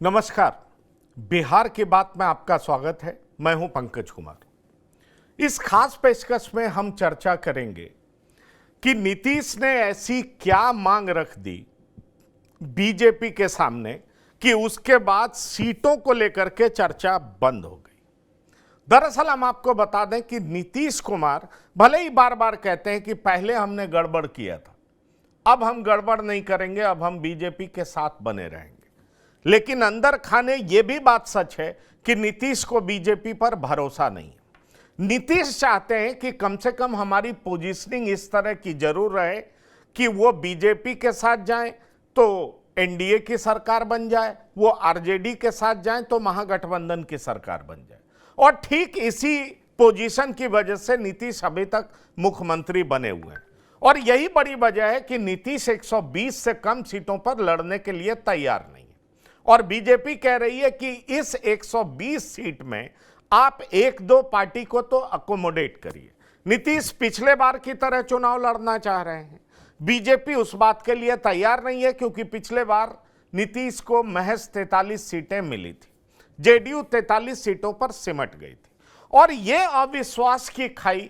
नमस्कार। बिहार की बात में आपका स्वागत है। मैं हूं पंकज कुमार। इस खास पेशकश में हम चर्चा करेंगे कि नीतीश ने ऐसी क्या मांग रख दी बीजेपी के सामने कि उसके बाद सीटों को लेकर के चर्चा बंद हो गई। दरअसल हम आपको बता दें कि नीतीश कुमार भले ही बार बार कहते हैं कि पहले हमने गड़बड़ किया था, अब हम गड़बड़ नहीं करेंगे, अब हम बीजेपी के साथ बने रहेंगे, लेकिन अंदर खाने ये भी बात सच है कि नीतीश को बीजेपी पर भरोसा नहीं है। नीतीश चाहते हैं कि कम से कम हमारी पोजीशनिंग इस तरह की जरूर रहे कि वो बीजेपी के साथ जाएं तो एनडीए की सरकार बन जाए, वो आरजेडी के साथ जाएं तो महागठबंधन की सरकार बन जाए। और ठीक इसी पोजीशन की वजह से नीतीश अभी तक मुख्यमंत्री बने हुए हैं। और यही बड़ी वजह है कि नीतीश 120 से कम सीटों पर लड़ने के लिए तैयार नहीं है। और बीजेपी कह रही है कि इस 120 सीट में आप एक दो पार्टी को तो अकोमोडेट करिए। नीतीश पिछले बार की तरह चुनाव लड़ना चाह रहे हैं। बीजेपी उस बात के लिए तैयार नहीं है, क्योंकि पिछले बार नीतीश को महज 43 सीटें मिली थी, जेडीयू 43 सीटों पर सिमट गई थी। और यह अविश्वास की खाई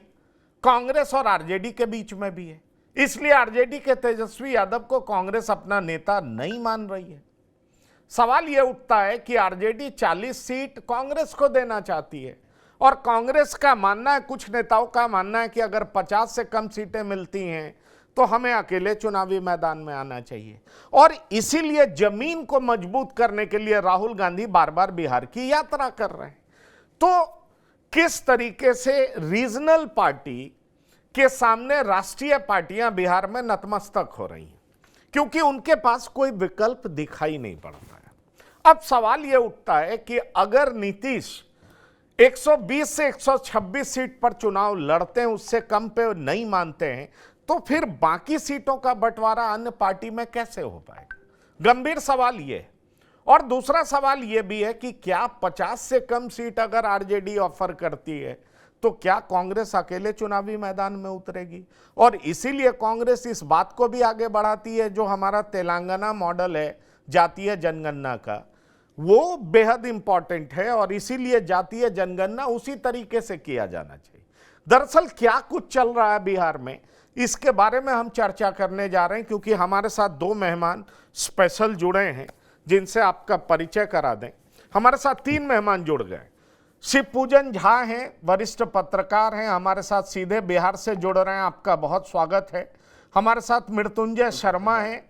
कांग्रेस और आरजेडी के बीच में भी है। इसलिए आरजेडी के तेजस्वी यादव को कांग्रेस अपना नेता नहीं मान रही है। सवाल यह उठता है कि आरजेडी 40 सीट कांग्रेस को देना चाहती है, और कांग्रेस का मानना है, कुछ नेताओं का मानना है कि अगर 50 से कम सीटें मिलती हैं तो हमें अकेले चुनावी मैदान में आना चाहिए। और इसीलिए जमीन को मजबूत करने के लिए राहुल गांधी बार बार बिहार की यात्रा कर रहे हैं। तो किस तरीके से रीजनल पार्टी के सामने राष्ट्रीय पार्टियां बिहार में नतमस्तक हो रही हैं, क्योंकि उनके पास कोई विकल्प दिखाई नहीं पड़ता है। अब सवाल यह उठता है कि अगर नीतीश 120 से 126 सीट पर चुनाव लड़ते हैं, उससे कम पे नहीं मानते हैं, तो फिर बाकी सीटों का बंटवारा अन्य पार्टी में कैसे हो पाएगा? गंभीर सवाल यह है। और दूसरा सवाल यह भी है कि क्या 50 से कम सीट अगर आरजेडी ऑफर करती है तो क्या कांग्रेस अकेले चुनावी मैदान में उतरेगी? और इसीलिए कांग्रेस इस बात को भी आगे बढ़ाती है, जो हमारा तेलंगाना मॉडल है जातीय जनगणना का, वो बेहद इंपॉर्टेंट है, और इसीलिए जातीय जनगणना उसी तरीके से किया जाना चाहिए। दरअसल क्या कुछ चल रहा है बिहार में, इसके बारे में हम चर्चा करने जा रहे हैं, क्योंकि हमारे साथ दो मेहमान स्पेशल जुड़े हैं जिनसे आपका परिचय करा दें। हमारे साथ 3 मेहमान जुड़ गए। शिवपूजन झा हैं, वरिष्ठ पत्रकार हैं, हमारे साथ सीधे बिहार से जुड़ रहे हैं, आपका बहुत स्वागत है। हमारे साथ मृत्युंजय शर्मा हैं,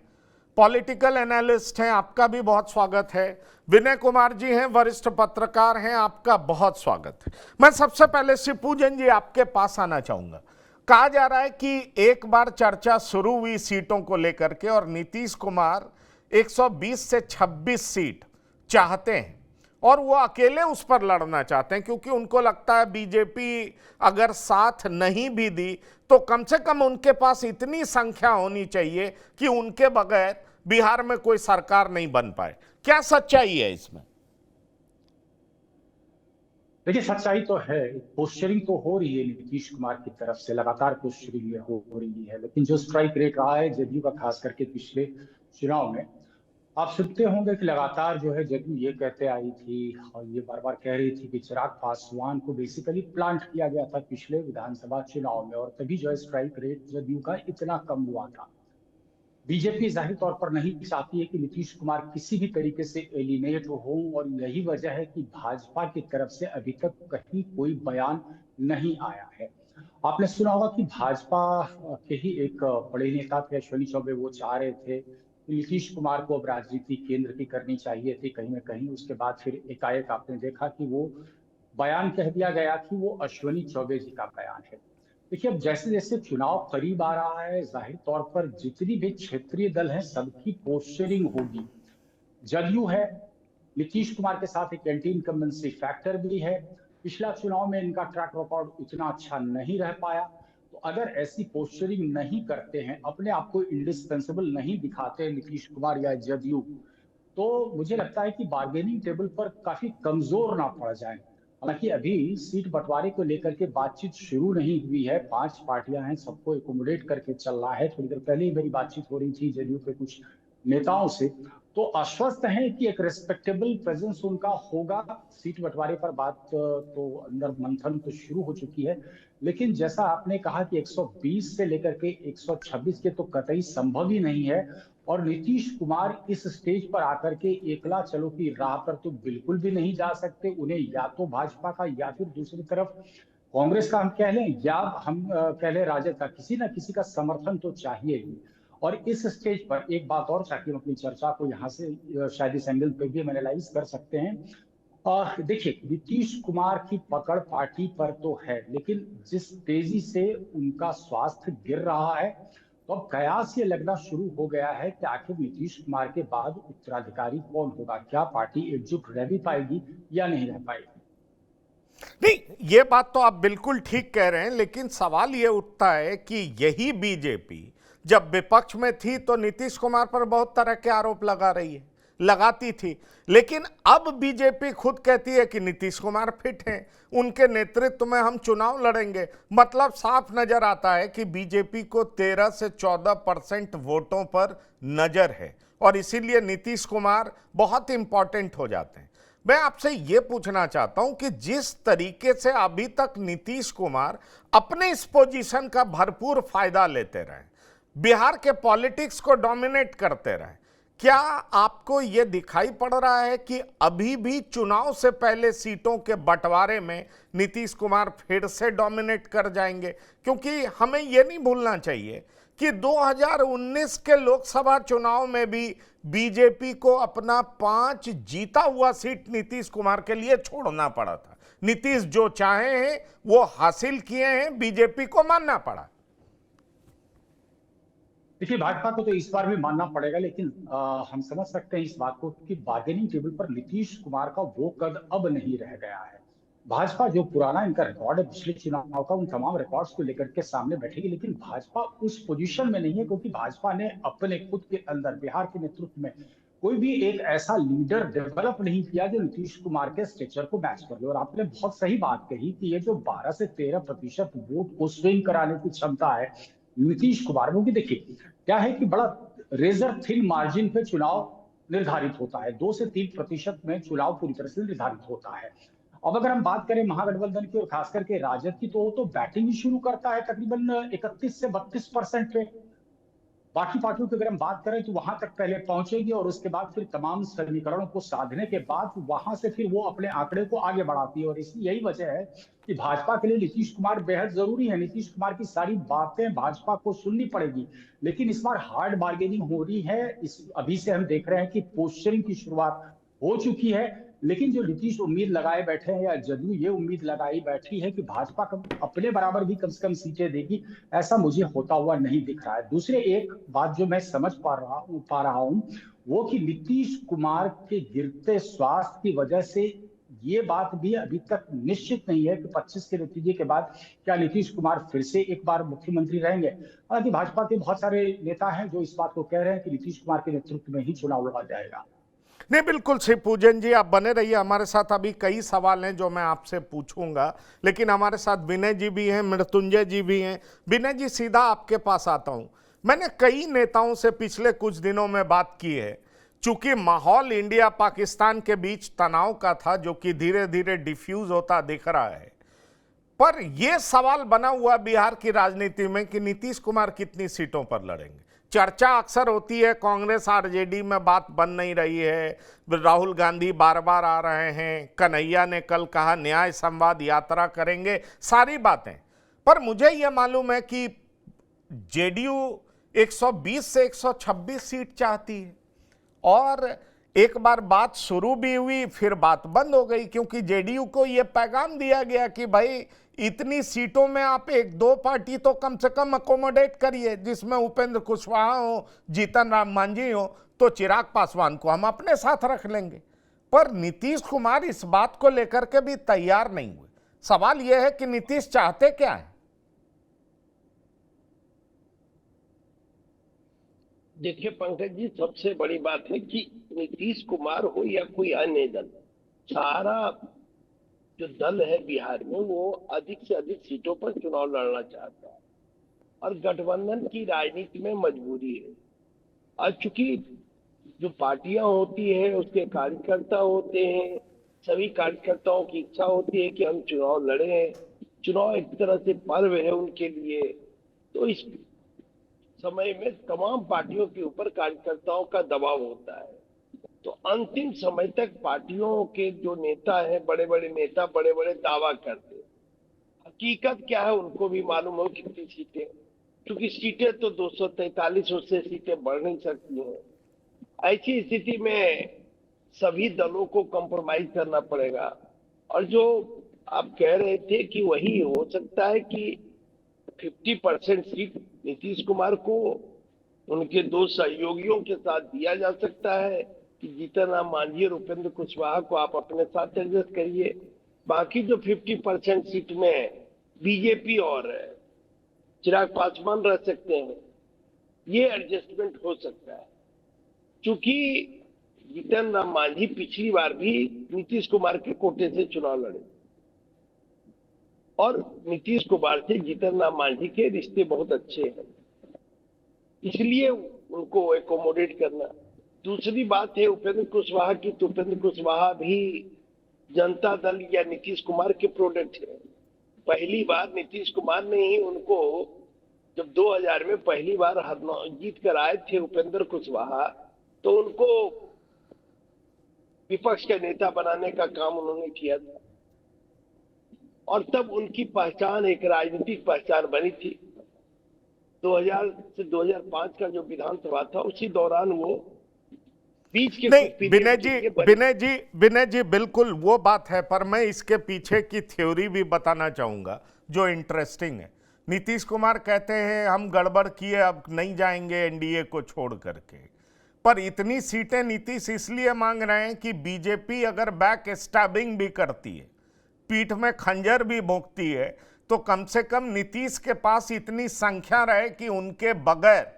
पॉलिटिकल एनालिस्ट हैं, आपका भी बहुत स्वागत है। विनय कुमार जी हैं, वरिष्ठ पत्रकार हैं, आपका बहुत स्वागत है। मैं सबसे पहले शिवपूजन जी आपके पास आना चाहूंगा। कहा जा रहा है कि एक बार चर्चा शुरू हुई सीटों को लेकर के, और नीतीश कुमार 120 से 26 सीट चाहते हैं, और वो अकेले उस पर लड़ना चाहते हैं, क्योंकि उनको लगता है बीजेपी अगर साथ नहीं भी दी तो कम से कम उनके पास इतनी संख्या होनी चाहिए कि उनके बगैर बिहार में कोई सरकार नहीं बन पाए। क्या सच्चाई है इसमें? देखिए, सच्चाई तो है, पोस्चरिंग तो हो रही है नीतीश कुमार की तरफ से, लगातार पोस्चरिंग हो रही है, लेकिन जो स्ट्राइक रेट रहा है जदयू का, खास करके पिछले चुनाव में, आप सुनते होंगे कि लगातार जो है जदयू ये कहते आई थी और ये बार बार कह रही थी कि चिराग पासवान को बेसिकली प्लांट किया गया था पिछले विधानसभा चुनाव में, और तभी जो है स्ट्राइक रेट जदयू का इतना कम हुआ था। बीजेपी जाहिर तौर पर नहीं चाहती है कि नीतीश कुमार किसी भी तरीके से एलिमिनेट हो, और यही वजह है कि भाजपा की तरफ से अभी तक कहीं कोई बयान नहीं आया है। आपने सुना होगा कि भाजपा के ही एक बड़े नेता थे अश्विनी चौबे, वो चाह रहे थे कि नीतीश कुमार को अब राजनीति केंद्र की करनी चाहिए थी कहीं ना कहीं। उसके बाद फिर एकाएक आपने देखा कि वो बयान कह दिया गया कि वो अश्विनी चौबे जी का बयान है। देखिए, अब जैसे जैसे चुनाव करीब आ रहा है, जाहिर तौर पर जितनी भी क्षेत्रीय दल हैं सबकी पोस्चरिंग होगी। जदयू है, नीतीश कुमार के साथ एक एंटी इनकम्बेंसी फैक्टर भी है। पिछला चुनाव में इनका ट्रैक रिकॉर्ड इतना अच्छा नहीं रह पाया, तो अगर ऐसी पोस्चरिंग नहीं करते हैं, अपने आप को इंडिस्पेंसेबल नहीं दिखाते नीतीश कुमार या जदयू, तो मुझे लगता है कि बार्गेनिंग टेबल पर काफी कमजोर ना पड़ जाए। हालांकि अभी सीट बंटवारे को लेकर के बातचीत शुरू नहीं हुई है, 5 पार्टियां हैं, सबको एकोमोडेट करके चल रहा है। थोड़ी देर पहले ही मेरी बातचीत हो रही थी जदयू के कुछ नेताओं से, तो आश्वस्त हैं कि एक रिस्पेक्टेबल प्रेजेंस उनका होगा। सीट बंटवारे पर बात तो अंदर मंथन तो शुरू हो चुकी है, लेकिन जैसा आपने कहा कि 120 से लेकर के 126 के तो कतई संभव ही नहीं है। और नीतीश कुमार इस स्टेज पर आकर के एकला चलो की राह पर तो बिल्कुल भी नहीं जा सकते। उन्हें या तो भाजपा का या फिर दूसरी तरफ कांग्रेस का हम कह लें, या हम कह लें राजद का, किसी ना किसी का समर्थन तो चाहिए ही। और इस स्टेज पर एक बात और, ताकि हम अपनी चर्चा को यहाँ से शायद इस एंगल पे भी हम एनालाइज कर सकते हैं। देखिए, नीतीश कुमार की पकड़ पार्टी पर तो है, लेकिन जिस तेजी से उनका स्वास्थ्य गिर रहा है, तो अब कयास ये लगना शुरू हो गया है कि आखिर नीतीश कुमार के बाद उत्तराधिकारी कौन होगा। क्या पार्टी एकजुट रह भी पाएगी या नहीं रह पाएगी? नहीं, ये बात तो आप बिल्कुल ठीक कह रहे हैं, लेकिन सवाल ये उठता है कि यही बीजेपी जब विपक्ष में थी तो नीतीश कुमार पर बहुत तरह के आरोप लगाती थी, लेकिन अब बीजेपी खुद कहती है कि नीतीश कुमार फिट हैं, उनके नेतृत्व में हम चुनाव लड़ेंगे। मतलब साफ नजर आता है कि बीजेपी को 13 से 14% वोटों पर नजर है और इसीलिए नीतीश कुमार बहुत इंपॉर्टेंट हो जाते हैं। मैं आपसे यह पूछना चाहता हूं कि जिस तरीके से अभी तक नीतीश कुमार अपने इस पोजीशन का भरपूर फायदा लेते रहे, बिहार के पॉलिटिक्स को डोमिनेट करते रहे, क्या आपको यह दिखाई पड़ रहा है कि अभी भी चुनाव से पहले सीटों के बंटवारे में नीतीश कुमार फिर से डोमिनेट कर जाएंगे? क्योंकि हमें यह नहीं भूलना चाहिए कि 2019 के लोकसभा चुनाव में भी बीजेपी को अपना 5 जीता हुआ सीट नीतीश कुमार के लिए छोड़ना पड़ा था। नीतीश जो चाहे हैं वो हासिल किए हैं, बीजेपी को मानना पड़ा। देखिए, भाजपा को तो इस बार भी मानना पड़ेगा, लेकिन हम समझ सकते हैं इस बात को कि बार्गेनिंग टेबल पर नीतीश कुमार का वो कद अब नहीं रह गया है। भाजपा जो पुराना इनका रिकॉर्ड है पिछले चुनाव का, उन तमाम रिकॉर्ड्स को लेकर के सामने बैठेगी, लेकिन भाजपा उस पोजीशन में नहीं है, क्योंकि भाजपा ने अपने खुद के अंदर बिहार के नेतृत्व में कोई भी एक ऐसा लीडर डेवलप नहीं किया जो नीतीश कुमार के स्ट्रक्चर को मैच कर ले। और आपने बहुत सही बात कही कि ये जो 12 से 13% वोट को स्विंग कराने की क्षमता है नीतीश कुमार में, देखिए क्या है कि बड़ा रेजर थिन मार्जिन पे चुनाव निर्धारित होता है। 2 से 3% में चुनाव पूरी तरह से निर्धारित होता है। अब अगर हम बात करें महागठबंधन की और खास करके राजद की, तो वो तो बैटिंग ही शुरू करता है तकरीबन 31 से 32% पे। बाकी पार्टियों की अगर हम बात करें तो वहां तक पहले पहुंचेगी और उसके बाद फिर तमाम समीकरणों को साधने के बाद वहां से फिर वो अपने आंकड़े को आगे बढ़ाती है। और इसी यही वजह है कि भाजपा के लिए नीतीश कुमार बेहद जरूरी है। नीतीश कुमार की सारी बातें भाजपा को सुननी पड़ेगी, लेकिन इस बार हार्ड बार्गेनिंग हो रही है। इस अभी से हम देख रहे हैं कि पोस्चरिंग की शुरुआत हो चुकी है, लेकिन जो नीतीश उम्मीद लगाए बैठे हैं या जदयू ये उम्मीद लगाई बैठी है कि भाजपा अपने बराबर भी कम से कम सीटें देगी, ऐसा मुझे होता हुआ नहीं दिख रहा है। दूसरे एक बात जो मैं समझ पा रहा हूं वो कि नीतीश कुमार के गिरते स्वास्थ्य की वजह से ये बात भी अभी तक निश्चित नहीं है कि 25 के नतीजे के बाद क्या नीतीश कुमार फिर से एक बार मुख्यमंत्री रहेंगे। हालांकि भाजपा के बहुत सारे नेता हैं जो इस बात को कह रहे हैं कि नीतीश कुमार के नेतृत्व में ही चुनाव लड़ा जाएगा। नहीं, बिल्कुल शिव पूजन जी, आप बने रहिए हमारे साथ। अभी कई सवाल हैं जो मैं आपसे पूछूंगा, लेकिन हमारे साथ विनय जी भी हैं, मृत्युंजय जी भी हैं। विनय जी, सीधा आपके पास आता हूं। मैंने कई नेताओं से पिछले कुछ दिनों में बात की है। चूंकि माहौल इंडिया पाकिस्तान के बीच तनाव का था, जो कि धीरे धीरे डिफ्यूज होता दिख रहा है, पर यह सवाल बना हुआ बिहार की राजनीति में कि नीतीश कुमार कितनी सीटों पर लड़ेंगे। चर्चा अक्सर होती है, कांग्रेस आरजेडी में बात बन नहीं रही है, राहुल गांधी बार बार आ रहे हैं, कन्हैया ने कल कहा न्याय संवाद यात्रा करेंगे, सारी बातें। पर मुझे यह मालूम है कि जेडीयू 120 से 126 सीट चाहती है, और एक बार बात शुरू भी हुई फिर बात बंद हो गई, क्योंकि जेडीयू को यह पैगाम दिया गया कि भाई इतनी सीटों में आप एक दो पार्टी तो कम से कम अकोमोडेट करिए, जिसमें उपेंद्र कुशवाहा हो, जीतन राम मांझी हो, तो चिराग पासवान को हम अपने साथ रख लेंगे। पर नीतीश कुमार इस बात को लेकर के भी तैयार नहीं हुए। सवाल यह है कि नीतीश चाहते क्या है? देखिए पंकज जी, सबसे बड़ी बात है कि नीतीश कुमार हो या कोई अन्य दल, सारा जो दल है बिहार में वो अधिक से अधिक सीटों पर चुनाव लड़ना चाहता है, और गठबंधन की राजनीति में मजबूरी है। और चूंकि जो पार्टियां होती हैं उसके कार्यकर्ता होते हैं, सभी कार्यकर्ताओं की इच्छा होती है कि हम चुनाव लड़ें। चुनाव एक तरह से पर्व है उनके लिए। तो इस समय में तमाम पार्टियों के ऊपर कार्यकर्ताओं का दबाव होता है। तो अंतिम समय तक पार्टियों के जो नेता हैं, बड़े बड़े नेता बड़े बड़े दावा करते हैं। हकीकत क्या है उनको भी मालूम हो कितनी सीटें, क्योंकि सीटें तो 243, उससे सीटें बढ़ नहीं सकती हैं। ऐसी स्थिति में सभी दलों को कॉम्प्रोमाइज करना पड़ेगा। और जो आप कह रहे थे कि वही हो सकता है कि 50% सीट नीतीश कुमार को उनके दो सहयोगियों के साथ दिया जा सकता है कि जीतन राम मांझी और उपेंद्र कुशवाहा को आप अपने साथ एडजस्ट करिए। बाकी जो 50% सीट में बीजेपी और चिराग पासवान रह सकते हैं, ये एडजस्टमेंट हो सकता है। क्योंकि जीतन राम मांझी पिछली बार भी नीतीश कुमार के कोटे से चुनाव लड़े और नीतीश कुमार से जीतन राम मांझी के रिश्ते बहुत अच्छे हैं, इसलिए उनको एकोमोडेट करना। दूसरी बात है उपेंद्र कुशवाहा की, तो उपेंद्र कुशवाहा भी जनता दल या नीतीश कुमार के प्रोडक्ट है। पहली बार नीतीश कुमार ने ही उनको, जब 2000 में पहली बार जीत कर आए थे उपेंद्र कुशवाहा, तो उनको विपक्ष का नेता बनाने का काम उन्होंने किया था और तब उनकी पहचान एक राजनीतिक पहचान बनी थी। 2000 से 2005 का जो विधानसभा था उसी दौरान वो बीच के नहीं, विनय जी बिल्कुल वो बात है, पर मैं इसके पीछे की थ्योरी भी बताना चाहूंगा जो इंटरेस्टिंग है। नीतीश कुमार कहते हैं हम गड़बड़ किए, अब नहीं जाएंगे एनडीए को छोड़ करके, पर इतनी सीटें नीतीश इसलिए मांग रहे हैं कि बीजेपी अगर बैक स्टैबिंग भी करती है, पीठ में खंजर भी भोंकती है, तो कम से कम नीतीश के पास इतनी संख्या रहे कि उनके बगैर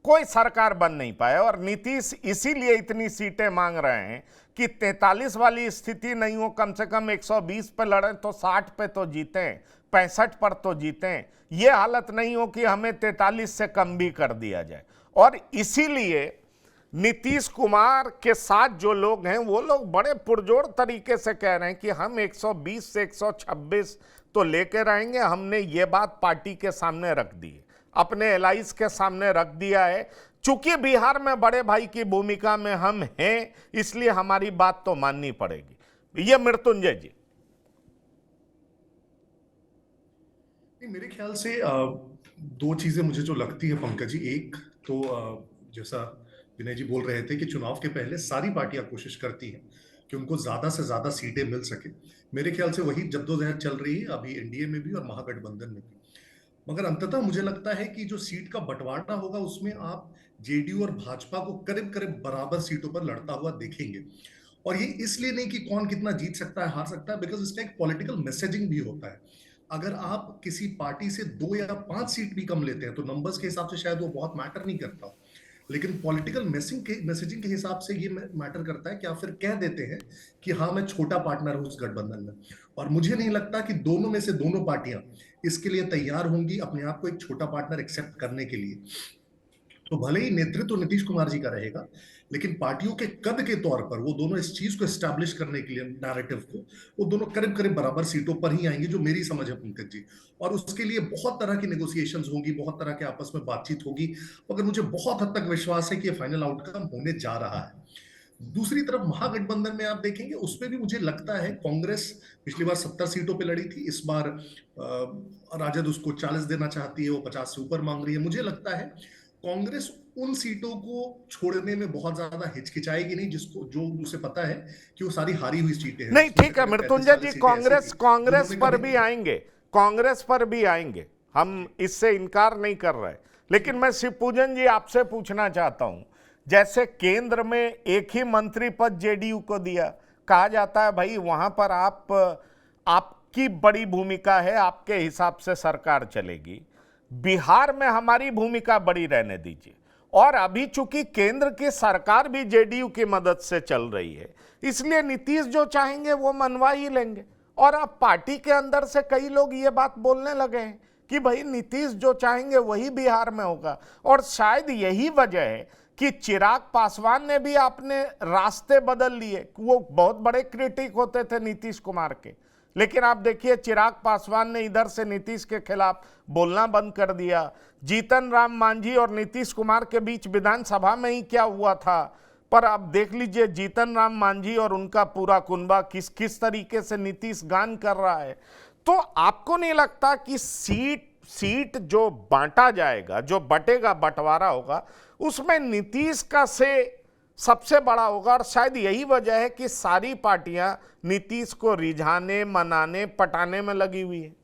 कोई सरकार बन नहीं पाए। और नीतीश इसीलिए इतनी सीटें मांग रहे हैं कि 43 वाली स्थिति नहीं हो, कम से कम 120 पे लड़ें तो 60 पे तो जीतें, 65 पर तो जीतें। ये हालत नहीं हो कि हमें 43 से कम भी कर दिया जाए। और इसीलिए नीतीश कुमार के साथ जो लोग हैं वो लोग बड़े पुरजोर तरीके से कह रहे हैं कि हम 120 से 126 तो लेके रहेंगे। हमने ये बात पार्टी के सामने रख दी है, अपने एलाइज के सामने रख दिया है। चूंकि बिहार में बड़े भाई की भूमिका में हम हैं, इसलिए हमारी बात तो माननी पड़ेगी। ये मृत्युंजय जी। मेरे ख्याल से दो चीजें मुझे जो लगती है पंकज जी, एक तो जैसा विनय जी बोल रहे थे कि चुनाव के पहले सारी पार्टियां कोशिश करती हैं कि उनको ज्यादा से ज्यादा सीटें मिल सके। मेरे ख्याल से वही जद्दोजहद चल रही है अभी एनडीए में भी और महागठबंधन में भी। मगर अंततः मुझे लगता है कि जो सीट का बंटवारा होगा उसमें आप जेडीयू और भाजपा को करीब करीब बराबर सीटों पर लड़ता हुआ देखेंगे। और ये इसलिए नहीं कि कौन कितना जीत सकता है हार सकता है, बिकॉज इसका एक पॉलिटिकल मैसेजिंग भी होता है। अगर आप किसी पार्टी से 2 या 5 सीट भी कम लेते हैं तो नंबर्स के हिसाब से शायद वो बहुत मैटर नहीं करता, लेकिन पॉलिटिकल मैसेजिंग के हिसाब से ये मैटर करता है कि आप फिर कह देते हैं कि हाँ मैं छोटा पार्टनर हूं उस गठबंधन में। और मुझे नहीं लगता कि दोनों में से दोनों पार्टियां इसके लिए तैयार होंगी अपने आप को एक छोटा पार्टनर एक्सेप्ट करने के लिए। तो भले ही नेतृत्व नीतीश कुमार जी का रहेगा, लेकिन पार्टियों के कद के तौर पर वो दोनों इस चीज को एस्टैब्लिश करने के लिए नैरेटिव को, वो दोनों करीब करीब बराबर सीटों पर ही आएंगे, जो मेरी समझ है पंकज जी। और उसके लिए बहुत तरह की नेगोशिएशंस होंगी, बहुत तरह के आपस में बातचीत होगी, मगर मुझे बहुत हद तक विश्वास है कि ये फाइनल आउटकम होने जा रहा है। दूसरी तरफ महागठबंधन में आप देखेंगे उसमें भी मुझे लगता है कांग्रेस पिछली बार 70 सीटों पे लड़ी थी, इस बार राजद उसको 40 देना चाहती है, वो 50 से ऊपर मांग रही है। मुझे लगता है कांग्रेस उन सीटों को छोड़ने में बहुत ज्यादा हिचकिचाएगी नहीं जिसको, जो उसे पता है कि वो सारी हारी हुई सीटें हैं। नहीं ठीक है मृत्युंजय जी, कांग्रेस पर भी आएंगे, कांग्रेस पर भी आएंगे, हम इससे इनकार नहीं कर रहे। लेकिन मैं शिवपूजन जी आपसे पूछना चाहता हूं, जैसे केंद्र में एक ही मंत्री पद जेडीयू को दिया, कहा जाता है भाई वहां पर आपकी बड़ी भूमिका है, आपके हिसाब से सरकार चलेगी। बिहार में हमारी भूमिका बड़ी रहने दीजिए। और अभी चूंकि केंद्र की सरकार भी जेडीयू की मदद से चल रही है, इसलिए नीतीश जो चाहेंगे वो मनवा ही लेंगे। और अब पार्टी के अंदर से कई लोग ये बात बोलने लगे हैं कि भाई नीतीश जो चाहेंगे वही बिहार में होगा। और शायद यही वजह है कि चिराग पासवान ने भी अपने रास्ते बदल लिए। वो बहुत बड़े क्रिटिक होते थे नीतीश कुमार के, लेकिन आप देखिए चिराग पासवान ने इधर से नीतीश के खिलाफ बोलना बंद कर दिया। जीतन राम मांझी और नीतीश कुमार के बीच विधानसभा में ही क्या हुआ था, पर अब देख लीजिए जीतन राम मांझी और उनका पूरा कुनबा किस किस तरीके से नीतीश गान कर रहा है। तो आपको नहीं लगता कि सीट जो बांटा जाएगा, जो बटेगा, बंटवारा होगा, उसमें नीतीश का से सबसे बड़ा होगा? और शायद यही वजह है कि सारी पार्टियां नीतीश को रिझाने, मनाने, पटाने में लगी हुई है।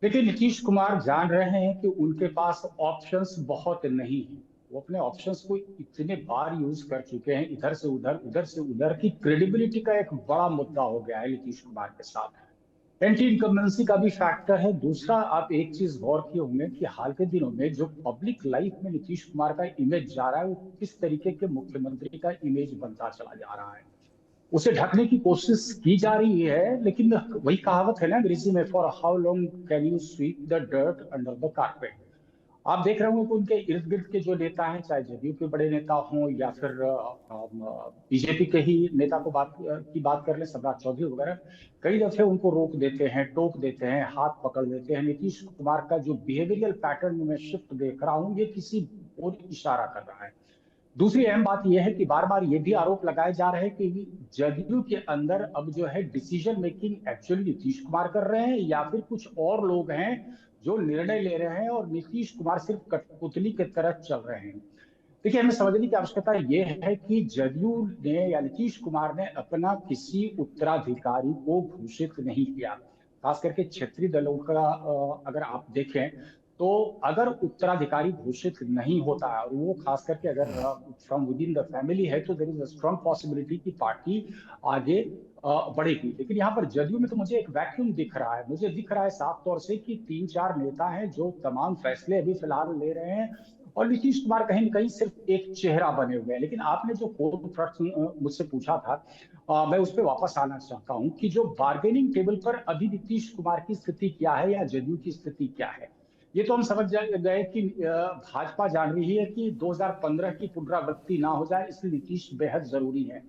देखिए, नीतीश कुमार जान रहे हैं कि उनके पास ऑप्शंस बहुत नहीं है। वो अपने ऑप्शंस को इतने बार यूज कर चुके हैं, इधर से उधर की क्रेडिबिलिटी का एक बड़ा मुद्दा हो गया है नीतीश कुमार के साथ। एंटी इनकम्बेंसी का भी फैक्टर है। दूसरा, आप एक चीज गौर किए होंगे कि हाल के दिनों में जो पब्लिक लाइफ में नीतीश कुमार का इमेज जा रहा है, वो किस तरीके के मुख्यमंत्री का इमेज बनता चला जा रहा है। उसे ढकने की कोशिश की जा रही है, लेकिन वही कहावत है ना अंग्रेजी में, for how long can you sweep the dirt under the carpet. आप देख रहे होंगे कि उनके इर्द गिर्द के जो नेता हैं, चाहे जदयू के बड़े नेता हों या फिर बीजेपी के ही नेता की बात कर लें, सम्राट चौधरी वगैरह, कई दफे उनको रोक देते हैं, टोक देते हैं, हाथ पकड़ लेते हैं। नीतीश कुमार का जो बिहेवियरल पैटर्न में शिफ्ट देख रहा हूं, ये किसी और इशारा कर रहा है। दूसरी अहम बात यह है कि बार बार ये भी आरोप लगाए जा रहे हैं कि जदयू के अंदर अब जो है decision making actually Nitish Kumar कर रहे हैं, या फिर कुछ और लोग हैं जो निर्णय ले रहे हैं और नीतीश कुमार सिर्फ कठपुतली की तरफ चल रहे हैं। देखिए, हमें समझने की आवश्यकता यह है कि जदयू ने या नीतीश कुमार ने अपना किसी उत्तराधिकारी को घोषित नहीं किया। खास करके क्षेत्रीय दलों का अगर आप देखें तो अगर उत्तराधिकारी घोषित नहीं होता है, और वो खास करके अगर from within the family है, तो there is a strong possibility कि पार्टी आगे बढ़ेगी। लेकिन यहाँ पर जदयू में तो मुझे एक वैक्यूम दिख रहा है। मुझे दिख रहा है साफ तौर से कि 3-4 नेता हैं जो तमाम फैसले अभी फिलहाल ले रहे हैं, और नीतीश कुमार कहीं न कहीं सिर्फ एक चेहरा बने हुए हैं। लेकिन आपने जो कोर प्रश्न मुझसे पूछा था, मैं उस पर वापस आना चाहता हूं कि जो बार्गेनिंग टेबल पर अभी नीतीश कुमार की स्थिति क्या है या जदयू की स्थिति क्या है, ये तो हम समझ गए कि भाजपा जान रही है कि 2015 की पुनरावृत्ति ना हो जाए, इसलिए नीतीश बेहद जरूरी है।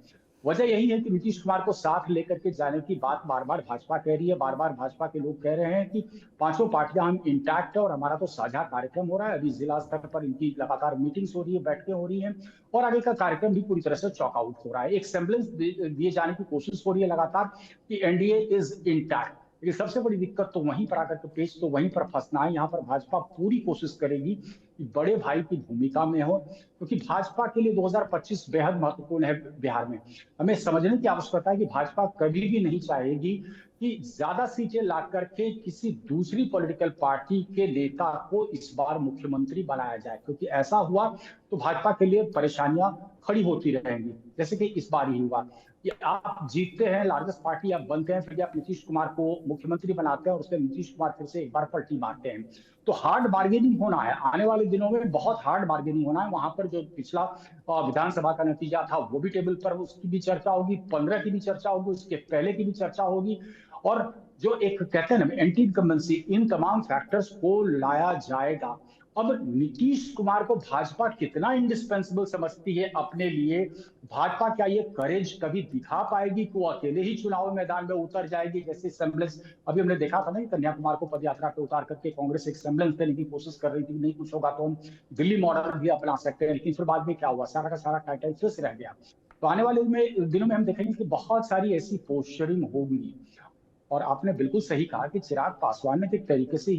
वजह यही है कि नीतीश कुमार को साथ लेकर के जाने की बात बार बार भाजपा कह रही है। बार बार भाजपा के लोग कह रहे हैं कि पांचों पार्टियां हम इंटैक्ट है और हमारा तो साझा कार्यक्रम हो रहा है। अभी जिला स्तर पर इनकी लगातार मीटिंग्स हो रही है, बैठकें हो रही हैं, और आगे का कार्यक्रम भी पूरी तरह से चॉकआउट हो रहा है। एक सेम्बलेंस दिए जाने की कोशिश हो रही है लगातार कि एनडीए इज इंटैक्ट। लेकिन सबसे बड़ी दिक्कत तो वहीं पर आकर के पेच तो वहीं पर फंसना है। यहाँ पर भाजपा पूरी कोशिश करेगी कि बड़े भाई की भूमिका में हो, क्योंकि भाजपा के लिए 2025 बेहद महत्वपूर्ण है बिहार में। हमें समझने की आवश्यकता है कि भाजपा कभी भी नहीं चाहेगी कि ज्यादा सीटें ला करके किसी दूसरी पॉलिटिकल पार्टी के नेता को इस बार मुख्यमंत्री बनाया जाए, क्योंकि ऐसा हुआ तो भाजपा के लिए परेशानियां खड़ी होती रहेंगी, जैसे कि इस बार ही हुआ कि आप जीतते हैं, लार्जेस्ट पार्टी आप बनते हैं, फिर आप नीतीश कुमार को मुख्यमंत्री बनाते हैं और उसके नीतीश कुमार फिर से एक बार पलटी मारते हैं। तो हार्ड बार्गेनिंग होना है आने वाले दिनों में, बहुत हार्ड बार्गेनिंग होना है। वहां पर जो पिछला विधानसभा का नतीजा था वो भी टेबल पर, उसकी भी चर्चा होगी, 15 की भी चर्चा होगी, उसके पहले की भी चर्चा होगी। और जो एक कहते हैं ना एंटी इनकम्बेंसी, इन तमाम फैक्टर्स को लाया जाएगा। अब नीतीश कुमार को भाजपा कितना इंडिस्पेंसिबल समझती है अपने लिए, भाजपा क्या ये करेज कभी दिखा पाएगी कि वो अकेले ही चुनाव मैदान में उतर जाएगी? जैसे सेम्बलेंस अभी हमने देखा था ना कि कन्याकुमारी को पदयात्रा पे उतार करके कांग्रेस एक सेम्बलेंस देने की कोशिश कर रही थी, नहीं कुछ होगा तो हम दिल्ली मॉडल भी अपना सकते हैं। लेकिन फिर बाद में क्या हुआ, सारा का सारा टाइटल फिर से रह गया। तो आने वाले दिनों में हम देखेंगे कि बहुत सारी ऐसी पोस्चरिंग होगी। और आपने बिल्कुल सही कहा कि चिराग पासवान ने एक तरीके से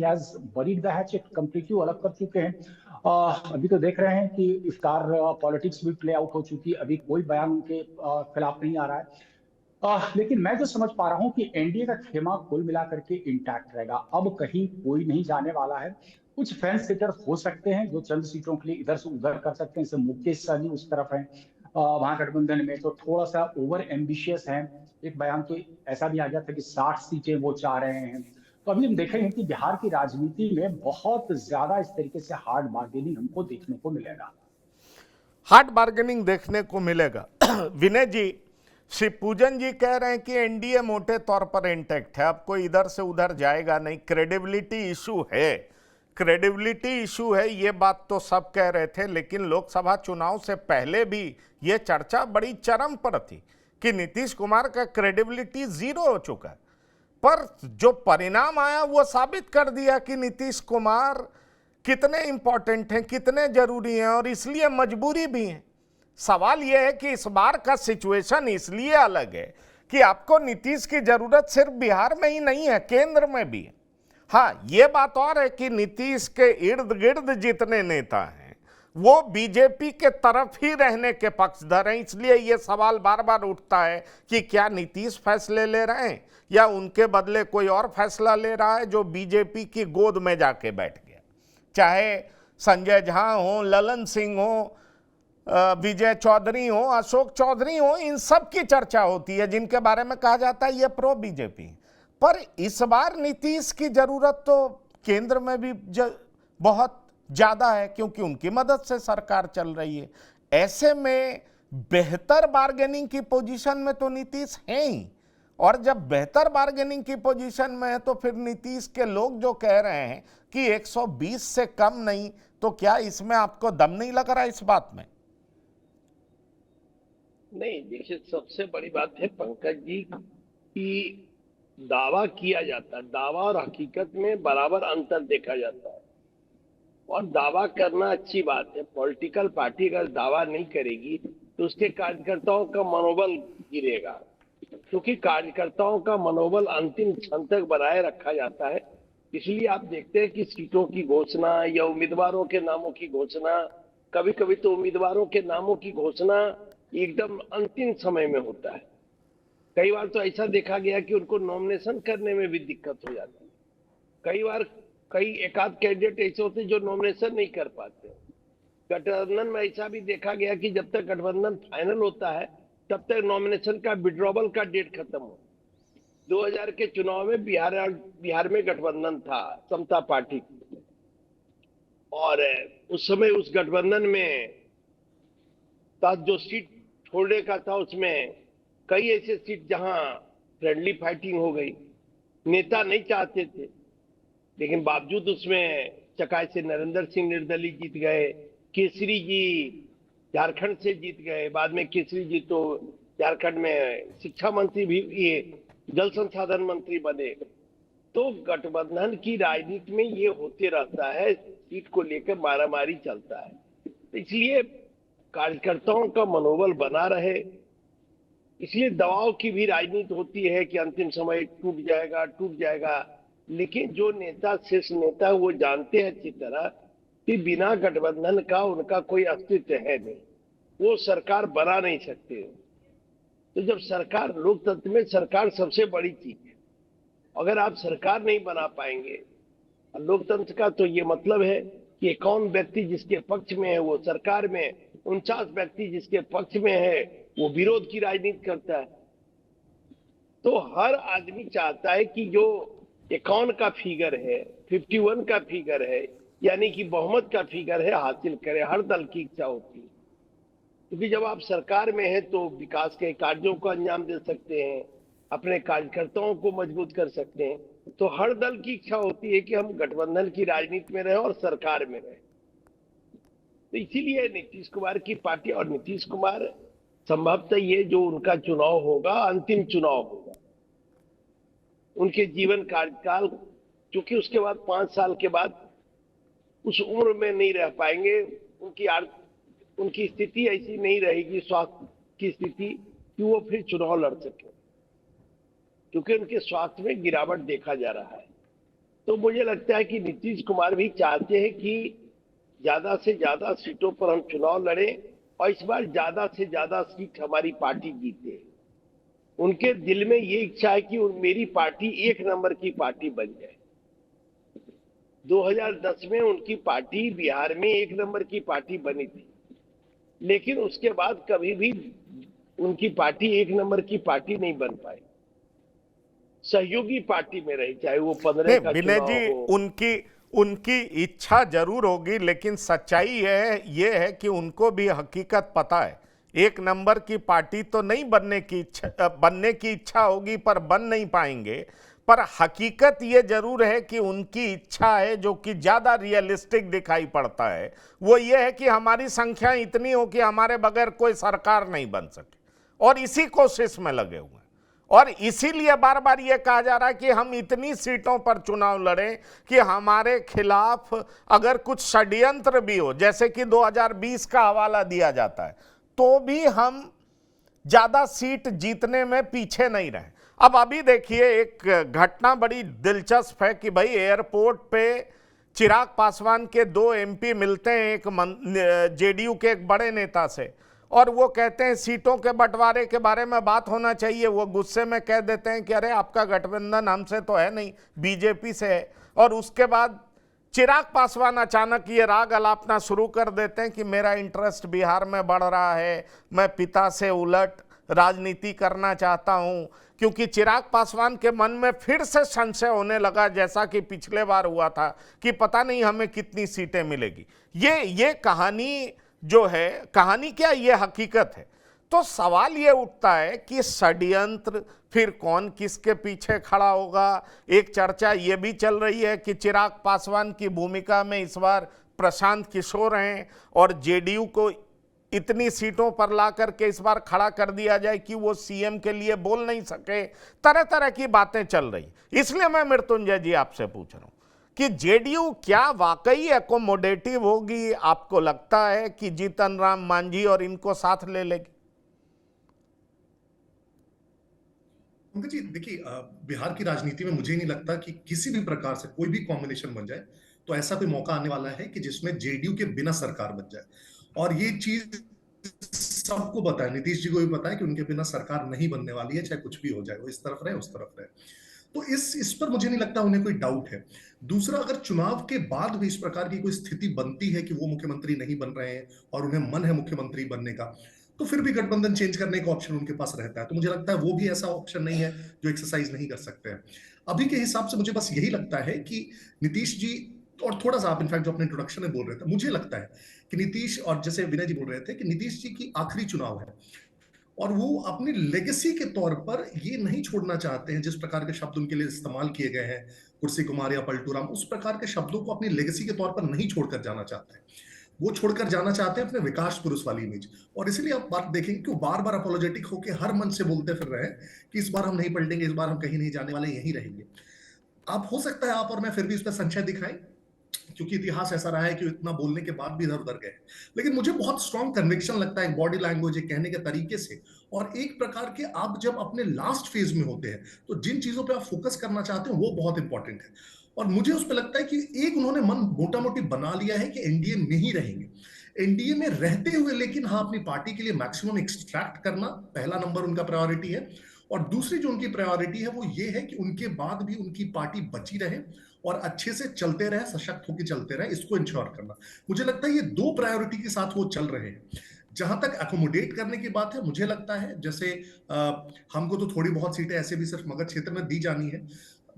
बरीड द हैचेट, कंप्लीटली अलग कर चुके हैं। अभी तो देख रहे हैं कि इफ्तार पॉलिटिक्स भी प्ले आउट हो चुकी है, अभी कोई बयान उनके खिलाफ नहीं आ रहा है। लेकिन मैं जो समझ पा रहा हूं कि एनडीए का खेमा कुल मिला करके इंटैक्ट रहेगा। अब कहीं कोई नहीं जाने वाला है। कुछ फैंस सीटर्स हो सकते हैं जो चंद सीटों के लिए इधर से उधर कर सकते हैं, जैसे मुकेश सहनी उस तरफ है महागठबंधन में, तो थोड़ा सा ओवर एम्बिशियस है। एक बयान तो ऐसा भी आ गया था कि 60 सीटें वो चाह रहे हैं। तो अभी हम देखेंगे कि बिहार की राजनीति में बहुत ज्यादा इस तरीके से हार्ड बार्गेनिंग हमको देखने को मिलेगा। हार्ड बार्गेनिंग देखने को मिलेगा। विनय जी, श्री पूजन जी कह रहे हैं कि एनडीए मोटे तौर पर इंटैक्ट है, अब कोई इधर से उधर जाएगा नहीं, क्रेडिबिलिटी इशू है, क्रेडिबिलिटी इशू है, ये बात तो सब कह रहे थे। लेकिन लोकसभा चुनाव से पहले भी ये चर्चा बड़ी चरम पर थी कि नीतीश कुमार का क्रेडिबिलिटी जीरो हो चुका है। पर जो परिणाम आया वो साबित कर दिया कि नीतीश कुमार कितने इंपॉर्टेंट हैं, कितने जरूरी हैं, और इसलिए मजबूरी भी है। सवाल यह है कि इस बार का सिचुएशन इसलिए अलग है कि आपको नीतीश की जरूरत सिर्फ बिहार में ही नहीं है, केंद्र में भी है। हाँ, ये बात और है कि नीतीश के इर्द गिर्द जितने नेता हैं वो बीजेपी के तरफ ही रहने के पक्षधर हैं, इसलिए ये सवाल बार बार उठता है कि क्या नीतीश फैसले ले रहे हैं या उनके बदले कोई और फैसला ले रहा है जो बीजेपी की गोद में जाके बैठ गया। चाहे संजय झा हो, ललन सिंह हो, विजय चौधरी हो, अशोक चौधरी हो, इन सब की चर्चा होती है जिनके बारे में कहा जाता है ये प्रो बीजेपी। पर इस बार नीतीश की जरूरत तो केंद्र में भी बहुत ज्यादा है, क्योंकि उनकी मदद से सरकार चल रही है। ऐसे में बेहतर बार्गेनिंग की पोजीशन में तो नीतीश है ही, और जब बेहतर बार्गेनिंग की पोजीशन में है तो फिर नीतीश के लोग जो कह रहे हैं कि 120 से कम नहीं, तो क्या इसमें आपको दम नहीं लग रहा इस बात में? नहीं, देखिए, सबसे बड़ी बात है पंकज जी कि दावा किया जाता है, दावा और हकीकत में बराबर अंतर देखा जाता है। और दावा करना अच्छी बात है, पॉलिटिकल पार्टी अगर दावा नहीं करेगी तो उसके कार्यकर्ताओं का मनोबल गिरेगा, क्योंकि कार्यकर्ताओं का मनोबल अंतिम क्षण तक बनाए रखा जाता है। इसलिए आप देखते हैं कि सीटों की घोषणा या उम्मीदवारों के नामों की घोषणा, कभी कभी तो उम्मीदवारों के नामों की घोषणा एकदम अंतिम समय में होता है। कई बार तो ऐसा देखा गया कि उनको नॉमिनेशन करने में भी दिक्कत हो जाती है। कई बार एक आध कैंडिडेट ऐसे होते जो नॉमिनेशन नहीं कर पाते। गठबंधन में ऐसा भी देखा गया कि जब तक गठबंधन फाइनल होता है तब तक नॉमिनेशन का विड्रॉवल का डेट खत्म हो। 2000 के चुनाव में बिहार में गठबंधन था समता पार्टी, और उस समय उस गठबंधन में जो सीट छोड़ने का था उसमें कई ऐसे सीट जहां फ्रेंडली फाइटिंग हो गई, नेता नहीं चाहते थे, लेकिन बावजूद उसमें चकाई से नरेंद्र सिंह निर्दलीय जीत गए, केसरी जी झारखंड से जीत गए, बाद में केसरी जी तो झारखंड में शिक्षा मंत्री भी, ये जल संसाधन मंत्री बने। तो गठबंधन की राजनीति में ये होते रहता है, सीट को लेकर मारामारी चलता है। तो इसलिए कार्यकर्ताओं का मनोबल बना रहे, इसलिए दबाव की भी राजनीति होती है कि अंतिम समय टूट जाएगा। लेकिन जो नेता शीर्ष नेता वो जानते हैं अच्छी तरह कि बिना गठबंधन का उनका कोई अस्तित्व है नहीं, वो सरकार बना नहीं सकते। तो जब सरकार, लोकतंत्र में सरकार सबसे बड़ी चीज है, अगर आप सरकार नहीं बना पाएंगे लोकतंत्र का, तो ये मतलब है कि 51 व्यक्ति जिसके पक्ष में है वो सरकार में, 49 व्यक्ति जिसके पक्ष में है वो विरोध की राजनीति करता है। तो हर आदमी चाहता है कि जो 51 का फिगर है, 51 का फिगर है, यानी कि बहुमत का फिगर है, हासिल करे, हर दल की इच्छा होती है। क्योंकि जब आप सरकार में हैं तो विकास के कार्यों को अंजाम दे सकते हैं, अपने कार्यकर्ताओं को मजबूत कर सकते हैं। तो हर दल की इच्छा होती है कि हम गठबंधन की राजनीति में रहे और सरकार में रहे। तो इसीलिए नीतीश कुमार की पार्टी, और नीतीश कुमार संभवतः ये जो उनका चुनाव होगा अंतिम चुनाव होगा उनके जीवन कार्यकाल, क्योंकि उसके बाद 5 साल के बाद उस उम्र में नहीं रह पाएंगे, उनकी स्थिति ऐसी नहीं रहेगी, स्वास्थ्य की स्थिति, कि वो फिर चुनाव लड़ सके, क्योंकि उनके स्वास्थ्य में गिरावट देखा जा रहा है। तो मुझे लगता है कि नीतीश कुमार भी चाहते हैं कि ज्यादा से ज्यादा सीटों पर हम चुनाव लड़ें और इस बार ज्यादा से ज्यादा सीट हमारी पार्टी जीते। उनके दिल में ये इच्छा है कि मेरी पार्टी 1 नंबर की पार्टी बन जाए। 2010 में उनकी पार्टी बिहार में 1 नंबर की पार्टी बनी थी, लेकिन उसके बाद कभी भी उनकी पार्टी 1 नंबर की पार्टी नहीं बन पाई, सहयोगी पार्टी में रही, चाहे वो 15 का विनय चुनाव जी, हो। उनकी इच्छा जरूर होगी, लेकिन सच्चाई ये है कि उनको भी हकीकत पता है एक नंबर की पार्टी तो नहीं बनने की इच्छा होगी पर बन नहीं पाएंगे। पर हकीकत ये जरूर है कि उनकी इच्छा है, जो कि ज्यादा रियलिस्टिक दिखाई पड़ता है, वो ये है कि हमारी संख्या इतनी हो कि हमारे बगैर कोई सरकार नहीं बन सके, और इसी कोशिश में लगे हुए हैं। और इसीलिए बार बार यह कहा जा रहा है कि हम इतनी सीटों पर चुनाव लड़ें कि हमारे खिलाफ अगर कुछ षड्यंत्र भी हो, जैसे कि 2020 का हवाला दिया जाता है, तो भी हम ज्यादा सीट जीतने में पीछे नहीं रहे। अब अभी देखिए, एक घटना बड़ी दिलचस्प है कि भाई एयरपोर्ट पे चिराग पासवान के 2 एमपी मिलते हैं एक जेडीयू के एक बड़े नेता से, और वो कहते हैं सीटों के बंटवारे के बारे में बात होना चाहिए। वो गुस्से में कह देते हैं कि अरे आपका गठबंधन हमसे तो है नहीं, बीजेपी से है। और उसके बाद चिराग पासवान अचानक ये राग अलापना शुरू कर देते हैं कि मेरा इंटरेस्ट बिहार में बढ़ रहा है, मैं पिता से उलट राजनीति करना चाहता हूं, क्योंकि चिराग पासवान के मन में फिर से संशय होने लगा, जैसा कि पिछले बार हुआ था, कि पता नहीं हमें कितनी सीटें मिलेगी। ये कहानी जो है, कहानी क्या, ये हकीकत है। तो सवाल ये उठता है कि षड्यंत्र, फिर कौन किसके पीछे खड़ा होगा। एक चर्चा ये भी चल रही है कि चिराग पासवान की भूमिका में इस बार प्रशांत किशोर हैं, और जेडीयू को इतनी सीटों पर ला करके इस बार खड़ा कर दिया जाए कि वो सीएम के लिए बोल नहीं सके। तरह तरह की बातें चल रही। इसलिए मैं मृत्युंजय जी आपसे पूछ रहा हूं कि जेडीयू क्या वाकई एकोमोडेटिव होगी? आपको लगता है कि जीतन राम मांझी और इनको साथ ले लेगी? पंकज जी देखिए, बिहार की राजनीति में मुझे नहीं लगता कि किसी भी प्रकार से कोई भी कॉम्बिनेशन बन जाए तो ऐसा कोई मौका आने वाला है कि जिसमें जेडीयू के बिना सरकार बन जाए। और ये चीज सबको पता है, नीतीश जी को भी पता है कि उनके बिना सरकार नहीं बनने वाली है, चाहे कुछ भी हो जाए, वो इस तरफ रहे उस तरफ रहे। तो इस पर मुझे नहीं लगता उन्हें कोई डाउट है। दूसरा, अगर चुनाव के बाद भी इस प्रकार की कोई स्थिति बनती है कि वो मुख्यमंत्री नहीं बन रहे हैं और उन्हें मन है मुख्यमंत्री बनने का, तो फिर भी गठबंधन चेंज करने का ऑप्शन उनके पास रहता है। तो मुझे लगता है वो भी ऐसा ऑप्शन नहीं है जो एक्सरसाइज नहीं कर सकते हैं। अभी के हिसाब से मुझे बस यही लगता है कि नीतीश जी, और थोड़ा सा आप इनफैक्ट जो अपने इंट्रोडक्शन में बोल रहे थे, मुझे लगता है कि नीतीश, और जैसे विनय जी बोल रहे थे कि नीतीश जी की आखिरी चुनाव है और वो अपनी लेगेसी के तौर पर ये नहीं छोड़ना चाहते हैं। जिस प्रकार के शब्द उनके लिए इस्तेमाल किए गए हैं, कुर्सी कुमार या पलटू राम, उस प्रकार के शब्दों को अपनी लेगेसी के तौर पर नहीं छोड़कर जाना चाहते हैं। वो छोड़कर जाना चाहते हैं अपने विकास पुरुष वाली इमेज। और इसलिए आप बात देखेंगे कि वो बार बार अपोलोजेटिक होकर हर मंच से बोलते फिर रहे हैं कि इस बार हम नहीं पलटेंगे, इस बार हम कहीं नहीं जाने वाले, यहीं रहेंगे। आप हो सकता है आप और मैं फिर भी इस पर संशय दिखाएं, क्योंकि इतिहास ऐसा रहा है कि इतना बोलने के बाद भी इधर उधर गए। लेकिन मुझे बहुत स्ट्रॉन्ग कन्विक्शन लगता है बॉडी लैंग्वेज, कहने के तरीके से, और एक प्रकार के आप जब अपने लास्ट फेज में होते हैं तो जिन चीजों पे आप फोकस करना चाहते हैं वो बहुत इंपॉर्टेंट है। और मुझे उस पर लगता है कि एक उन्होंने मन मोटा मोटी बना लिया है कि एनडीए में ही रहेंगे। एनडीए में रहते हुए लेकिन हाँ, अपनी पार्टी के लिए मैक्सिमम एक्सट्रैक्ट करना पहला नंबर उनका प्रायोरिटी है। और दूसरी जो उनकी प्रायोरिटी है वो ये है कि उनके बाद भी उनकी पार्टी बची रहे और अच्छे से चलते रहे, सशक्त होकर चलते रहे, इसको इंश्योर करना। मुझे लगता है ये 2 प्रायोरिटी के साथ वो चल रहे हैं। जहां तक अकोमोडेट करने की बात है, मुझे लगता है जैसे हमको तो थोड़ी बहुत सीटें ऐसे भी सिर्फ मगध क्षेत्र में दी जानी है।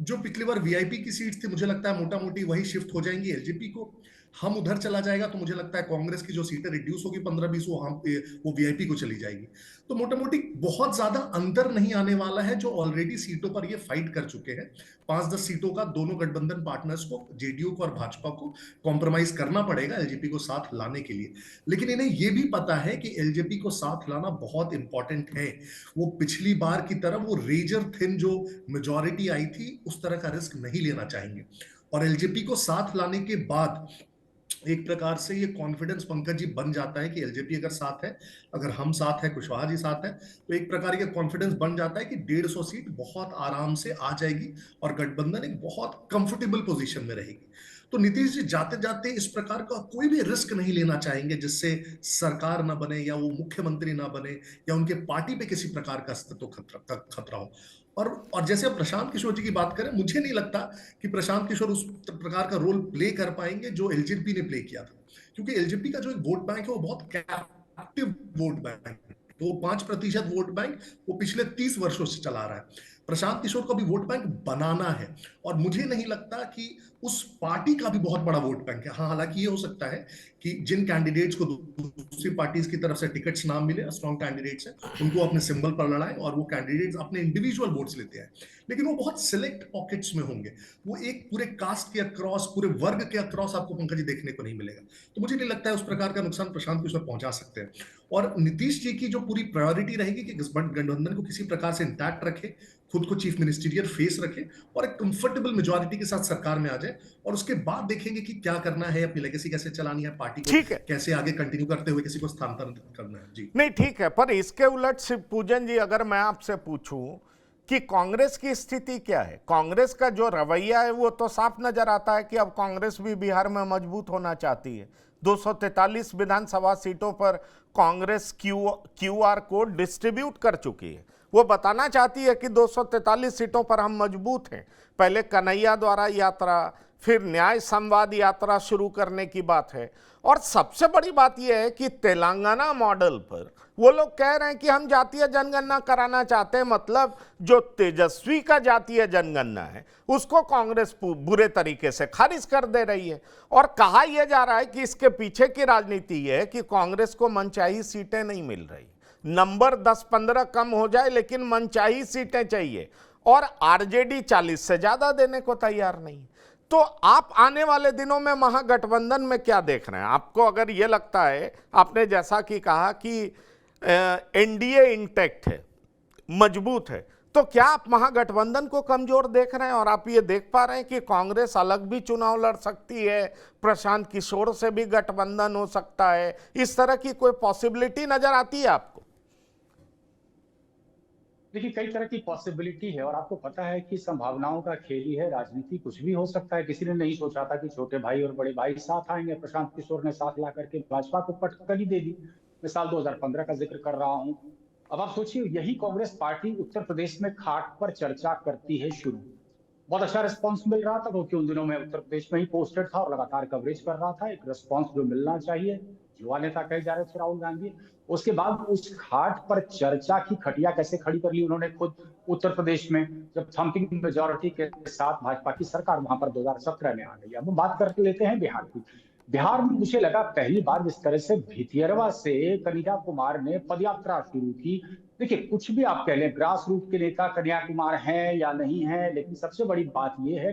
जो पिछली बार वीआईपी की सीट थी, मुझे लगता है मोटा मोटी वही शिफ्ट हो जाएंगी एलजेपी को। हम उधर चला जाएगा तो मुझे लगता है कांग्रेस की जो सीटें रिड्यूस होगी 15-20, वो वीआईपी को चली जाएगी। तो मोटा मोटी बहुत ज्यादा अंतर नहीं आने वाला है। जो ऑलरेडी सीटों पर ये फाइट कर चुके हैं, 5-10 सीटों का दोनों गठबंधन पार्टनर्स को, जेडीयू को और भाजपा को, कॉम्प्रोमाइज करना पड़ेगा एलजेपी को साथ लाने के लिए। लेकिन इन्हें यह भी पता है कि एलजेपी को साथ लाना बहुत इंपॉर्टेंट है। वो पिछली बार की तरह वो रेजर थिन जो मेजॉरिटी आई थी उस तरह का रिस्क नहीं लेना चाहेंगे। और एलजेपी को साथ लाने के बाद एक प्रकार से ये कॉन्फिडेंस पंकज जी बन जाता है कि एलजेपी अगर साथ है, अगर हम साथ है, कुशवाहा जी साथ है, तो एक प्रकार का कॉन्फिडेंस बन जाता है कि 150 सीट बहुत आराम से आ जाएगी और गठबंधन एक बहुत कंफर्टेबल पोजीशन में रहेगी। तो नीतीश जी जाते जाते इस प्रकार का कोई भी रिस्क नहीं लेना चाहेंगे जिससे सरकार ना बने या वो मुख्यमंत्री ना बने या उनके पार्टी पे किसी प्रकार का अस्तित्व खतरा हो। और जैसे अब प्रशांत किशोर जी की बात करें, मुझे नहीं लगता कि प्रशांत किशोर उस प्रकार का रोल प्ले कर पाएंगे जो एलजेपी ने प्ले किया था। क्योंकि एलजेपी का जो एक वोट बैंक है वो बहुत कैप्टिव वोट बैंक है। तो 5% वोट बैंक वो पिछले 30 वर्षों से चला रहा है। प्रशांत किशोर को भी वोट बैंक बनाना है। और मुझे नहीं लगता कि उस पार्टी का भी बहुत बड़ा वोट बैंक है। हाँ, हालांकि ये हो सकता है कि जिन कैंडिडेट्स को दूसरी पार्टीज की तरफ से टिकट्स ना मिले, स्ट्रॉन्ग कैंडिडेट्स हैं, उनको अपने सिंबल पर लड़ाएं और वो कैंडिडेट्स अपने इंडिविजुअल वोट्स लेते हैं, लेकिन वो बहुत सिलेक्ट पॉकेट्स में होंगे। वो एक पूरे कास्ट के अक्रॉस, पूरे वर्ग के अक्रॉस आपको पंकज जी देखने को नहीं मिलेगा। तो मुझे नहीं लगता है उस प्रकार का नुकसान प्रशांत किशोर पहुंचा सकते हैं। और नीतीश जी की जो पूरी प्रायोरिटी रहेगी कि गठबंधन को किसी प्रकार से इंटैक्ट रखे, खुद को चीफ मिनिस्टीरियल फेस रखे और एक कंफर्टेबल मेजोरिटी के साथ सरकार में आ जाए, और उसके बाद देखेंगे कि क्या करना है, अपनी लेगेसी कैसे चलानी है, पार्टी को ठीक है। कैसे आगे कंटिन्यू करते हुए किसी को स्थानांतरित करना है। जी नहीं, ठीक है, पर इसके उलट शिव पूजन जी, अगर मैं आपसे पूछूं कि कांग्रेस की स्थिति क्या है, कांग्रेस का जो रवैया है वो तो साफ नजर आता है कि अब कांग्रेस भी बिहार में मजबूत होना चाहती है। 243 विधानसभा सीटों पर कांग्रेस क्यूआर कोड डिस्ट्रीब्यूट कर चुकी है। वो बताना चाहती है कि 243 सीटों पर हम मजबूत हैं। पहले कन्हैया द्वारा यात्रा, फिर न्याय संवाद यात्रा शुरू करने की बात है। और सबसे बड़ी बात यह है कि तेलंगाना मॉडल पर वो लोग कह रहे हैं कि हम जातीय जनगणना कराना चाहते हैं, मतलब जो तेजस्वी का जातीय जनगणना है उसको कांग्रेस बुरे तरीके से खारिज कर दे रही है। और कहा यह जा रहा है कि इसके पीछे की राजनीति यह है कि कांग्रेस को मनचाही सीटें नहीं मिल रही, नंबर 10-15 कम हो जाए लेकिन मनचाही सीटें चाहिए, और आरजेडी 40 से ज्यादा देने को तैयार नहीं। तो आप आने वाले दिनों में महागठबंधन में क्या देख रहे हैं? आपको अगर ये लगता है, आपने जैसा कि कहा कि एनडीए इंटैक्ट है, मजबूत है, तो क्या आप महागठबंधन को कमजोर देख रहे हैं? और आप ये देख पा रहे हैं कि कांग्रेस अलग भी चुनाव लड़ सकती है, प्रशांत किशोर से भी गठबंधन हो सकता है, इस तरह की कोई पॉसिबिलिटी नजर आती है आपको? देखिए, कई तरह की पॉसिबिलिटी है और आपको पता है कि संभावनाओं का खेल ही है राजनीति, कुछ भी हो सकता है। किसी ने नहीं सोचा था कि छोटे भाई और बड़े भाई साथ आएंगे। प्रशांत किशोर ने साथ ला करके भाजपा को पटकनी दे दी। मैं साल 2015 का जिक्र कर रहा हूं। अब आप सोचिए, यही कांग्रेस पार्टी उत्तर प्रदेश में खाट पर चर्चा करती है शुरू। बहुत अच्छा रिस्पांस मिल रहा था क्योंकि उन दिनों में उत्तर प्रदेश में ही पोस्टेड था और लगातार कवरेज कर रहा था। एक रिस्पांस जो मिलना चाहिए, युवा नेता कहे जा रहे थे राहुल गांधी। उसके बाद उस घाट पर चर्चा की खटिया कैसे खड़ी कर ली उन्होंने खुद उत्तर प्रदेश में, जब थम्पिंग मेजोरिटी के साथ भाजपा की सरकार वहां पर 2017 में आ गई। अब हम बात कर लेते हैं बिहार की। बिहार में मुझे लगा पहली बार जिस तरह से भितियरवा से कन्हैया कुमार ने पदयात्रा शुरू की। देखिए, कुछ भी आप कह लें, ग्रास रूट के नेता कन्हैया कुमार हैं या नहीं है, लेकिन सबसे बड़ी बात यह है